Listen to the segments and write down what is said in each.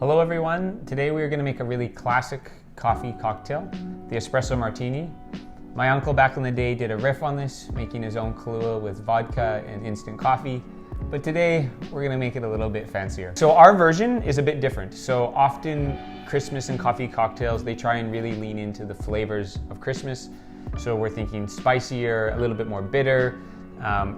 Hello everyone, today we are going to make a really classic coffee cocktail, the Espresso Martini. My uncle back in the day did a riff on this, making his own Kahlua with vodka and instant coffee, but today we're going to make it a little bit fancier. So our version is a bit different. So often Christmas and coffee cocktails, they try and really lean into the flavors of Christmas. So we're thinking spicier, a little bit more bitter,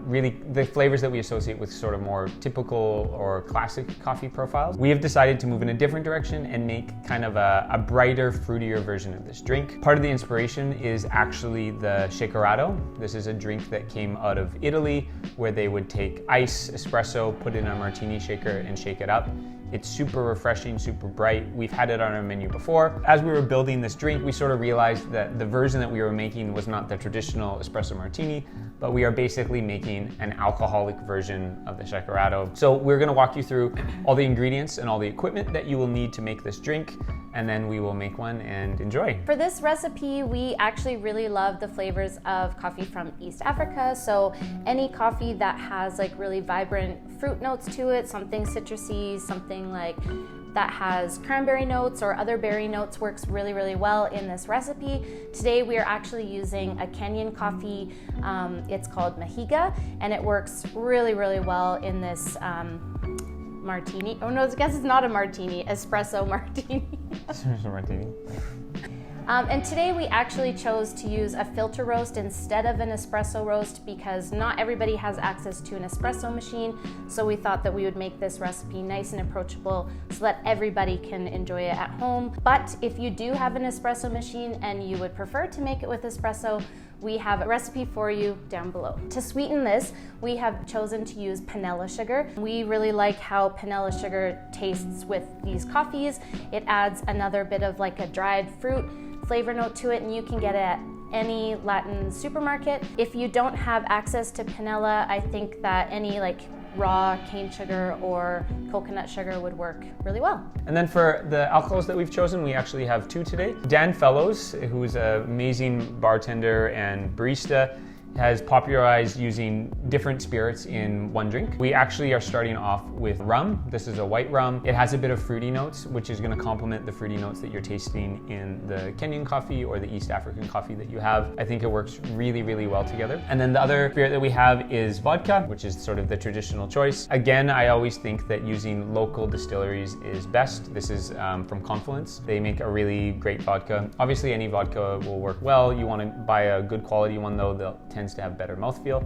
really the flavors that we associate with sort of more typical or classic coffee profiles. We have decided to move in a different direction and make kind of a brighter, fruitier version of this drink. Part of the inspiration is actually the shakerato. This is a drink that came out of Italy where they would take ice, espresso, put it in a martini shaker and shake it up. It's super refreshing, super bright. We've had it on our menu before. As we were building this drink, we sort of realized that the version that we were making was not the traditional espresso martini, but we are basically making an alcoholic version of the shakerato. So we're gonna walk you through all the ingredients and all the equipment that you will need to make this drink, and then we will make one and enjoy. For this recipe, we actually really love the flavors of coffee from East Africa. So any coffee that has like really vibrant fruit notes to it, something citrusy, something like that has cranberry notes or other berry notes works really, really well in this recipe. Today we are actually using a Kenyan coffee. It's called MAHIGA, and it works really, really well in this martini. Oh no, I guess it's not a martini, espresso martini. Espresso martini. And today we actually chose to use a filter roast instead of an espresso roast because not everybody has access to an espresso machine. So we thought that we would make this recipe nice and approachable so that everybody can enjoy it at home. But if you do have an espresso machine and you would prefer to make it with espresso, we have a recipe for you down below. To sweeten this, we have chosen to use panela sugar. We really like how panela sugar tastes with these coffees. It adds another bit of like a dried fruit flavor note to it, and you can get it at any Latin supermarket. If you don't have access to panela, I think that any like raw cane sugar or coconut sugar would work really well. And then for the alcohols that we've chosen, we actually have two today. Dan Fellows, who is an amazing bartender and barista, has popularized using different spirits in one drink. We actually are starting off with rum. This is a white rum. It has a bit of fruity notes, which is gonna complement the fruity notes that you're tasting in the Kenyan coffee or the East African coffee that you have. I think it works really, really well together. And then the other spirit that we have is vodka, which is sort of the traditional choice. Again, I always think that using local distilleries is best. This is from Confluence. They make a really great vodka. Obviously, any vodka will work well. You wanna buy a good quality one though, that tends to have better mouthfeel.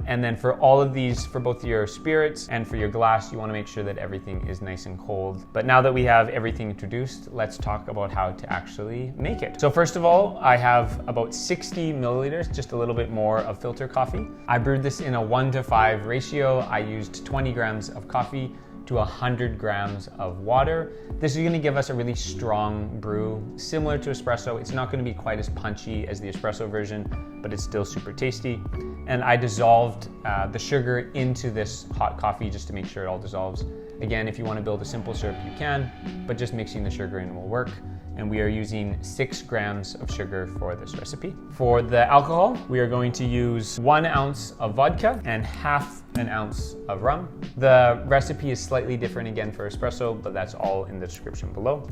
And then for all of these, for both your spirits and for your glass, you want to make sure that everything is nice and cold. But now that we have everything introduced, let's talk about how to actually make it. So first of all, I have about 60 milliliters, just a little bit more of filter coffee. I brewed this in a 1:5 ratio. I used 20 grams of coffee to 100 grams of water. This is gonna give us a really strong brew, similar to espresso. It's not gonna be quite as punchy as the espresso version, but it's still super tasty. And I dissolved the sugar into this hot coffee just to make sure it all dissolves. Again, if you wanna build a simple syrup, you can, but just mixing the sugar in will work. And we are using 6 grams of sugar for this recipe. For the alcohol, we are going to use 1 ounce of vodka and half an ounce of rum. The recipe is slightly different again for espresso, but that's all in the description below.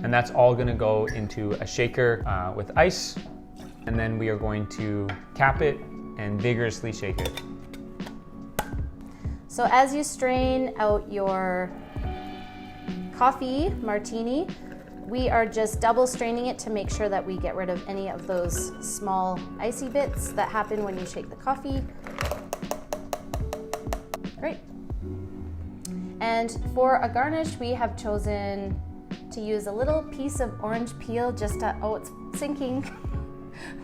And that's all gonna go into a shaker with ice. And then we are going to cap it and vigorously shake it. So as you strain out your coffee martini, we are just double straining it to make sure that we get rid of any of those small icy bits that happen when you shake the coffee. Great. And for a garnish, we have chosen to use a little piece of orange peel just to, oh, it's sinking.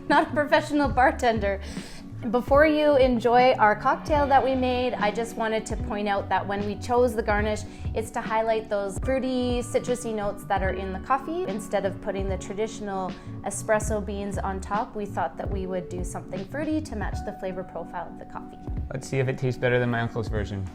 Not a professional bartender. Before you enjoy our cocktail that we made, I just wanted to point out that when we chose the garnish, it's to highlight those fruity, citrusy notes that are in the coffee. Instead of putting the traditional espresso beans on top, we thought that we would do something fruity to match the flavor profile of the coffee. Let's see if it tastes better than my uncle's version.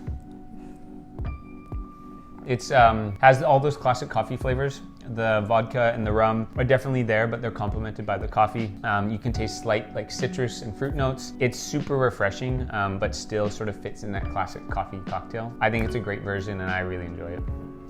It has all those classic coffee flavors. The vodka and the rum are definitely there, but they're complemented by the coffee. You can taste slight like citrus and fruit notes. It's super refreshing, but still sort of fits in that classic coffee cocktail. I think it's a great version and I really enjoy it.